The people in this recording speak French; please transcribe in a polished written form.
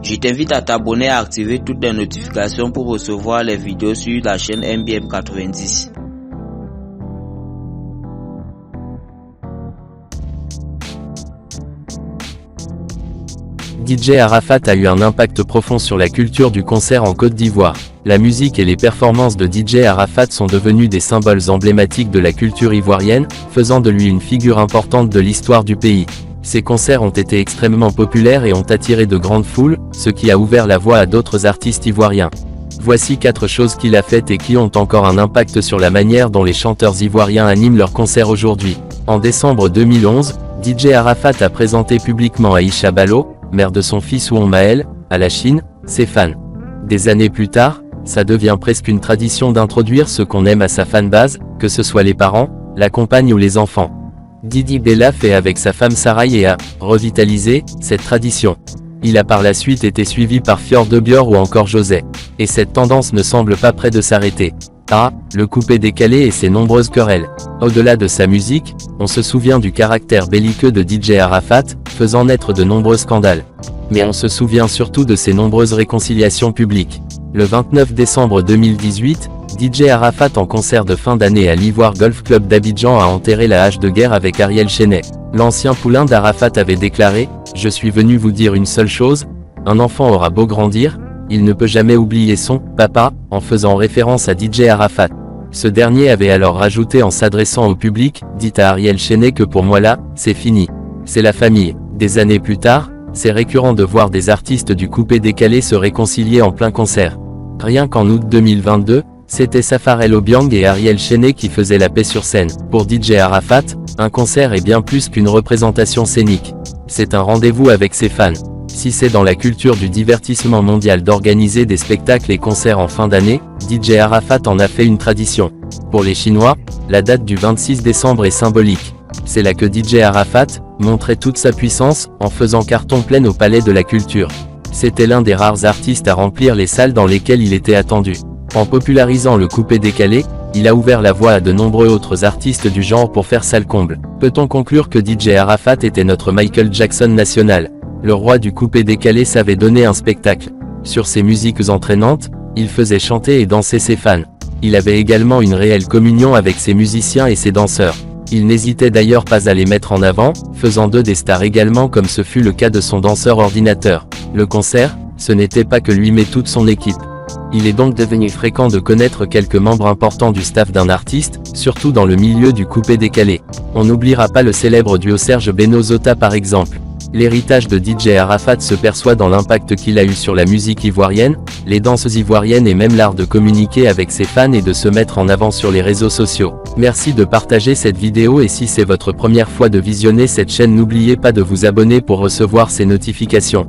Je t'invite à t'abonner et à activer toutes les notifications pour recevoir les vidéos sur la chaîne MBM 90. DJ Arafat a eu un impact profond sur la culture du concert en Côte d'Ivoire. La musique et les performances de DJ Arafat sont devenus des symboles emblématiques de la culture ivoirienne, faisant de lui une figure importante de l'histoire du pays. Ses concerts ont été extrêmement populaires et ont attiré de grandes foules, ce qui a ouvert la voie à d'autres artistes ivoiriens. Voici 4 choses qu'il a faites et qui ont encore un impact sur la manière dont les chanteurs ivoiriens animent leurs concerts aujourd'hui. En décembre 2011, DJ Arafat a présenté publiquement Aïcha Ballo, mère de son fils Ouon Maël, à la Chine, ses fans. Des années plus tard, ça devient presque une tradition d'introduire ce qu'on aime à sa fanbase, que ce soit les parents, la compagne ou les enfants. Didi Bella fait avec sa femme Sarai et a revitalisé cette tradition. Il a par la suite été suivi par Fior de Bior ou encore José. Et cette tendance ne semble pas près de s'arrêter. Le coupé décalé et ses nombreuses querelles. Au-delà de sa musique, on se souvient du caractère belliqueux de DJ Arafat, faisant naître de nombreux scandales. Mais on se souvient surtout de ses nombreuses réconciliations publiques. Le 29 décembre 2018, DJ Arafat en concert de fin d'année à l'Ivoire Golf Club d'Abidjan a enterré la hache de guerre avec Ariel Chenet. L'ancien poulain d'Arafat avait déclaré « Je suis venu vous dire une seule chose, un enfant aura beau grandir, il ne peut jamais oublier son « papa » en faisant référence à DJ Arafat. Ce dernier avait alors rajouté en s'adressant au public, dit à Ariel Chenet que pour moi là, c'est fini. C'est la famille. Des années plus tard, c'est récurrent de voir des artistes du coupé décalé se réconcilier en plein concert. Rien qu'en août 2022, c'était Safarel Obiang et Ariel Chenet qui faisaient la paix sur scène. Pour DJ Arafat, un concert est bien plus qu'une représentation scénique. C'est un rendez-vous avec ses fans. Si c'est dans la culture du divertissement mondial d'organiser des spectacles et concerts en fin d'année, DJ Arafat en a fait une tradition. Pour les Chinois, la date du 26 décembre est symbolique. C'est là que DJ Arafat montrait toute sa puissance, en faisant carton plein au Palais de la Culture. C'était l'un des rares artistes à remplir les salles dans lesquelles il était attendu. En popularisant le coupé décalé, il a ouvert la voie à de nombreux autres artistes du genre pour faire salle comble. Peut-on conclure que DJ Arafat était notre Michael Jackson national? Le roi du coupé décalé savait donner un spectacle. Sur ses musiques entraînantes, il faisait chanter et danser ses fans. Il avait également une réelle communion avec ses musiciens et ses danseurs. Il n'hésitait d'ailleurs pas à les mettre en avant, faisant d'eux des stars également comme ce fut le cas de son danseur ordinateur. Le concert, ce n'était pas que lui mais toute son équipe. Il est donc devenu fréquent de connaître quelques membres importants du staff d'un artiste, surtout dans le milieu du coupé décalé. On n'oubliera pas le célèbre duo Serge Beno-Zota par exemple. L'héritage de DJ Arafat se perçoit dans l'impact qu'il a eu sur la musique ivoirienne, les danses ivoiriennes et même l'art de communiquer avec ses fans et de se mettre en avant sur les réseaux sociaux. Merci de partager cette vidéo et si c'est votre première fois de visionner cette chaîne n'oubliez pas de vous abonner pour recevoir ces notifications.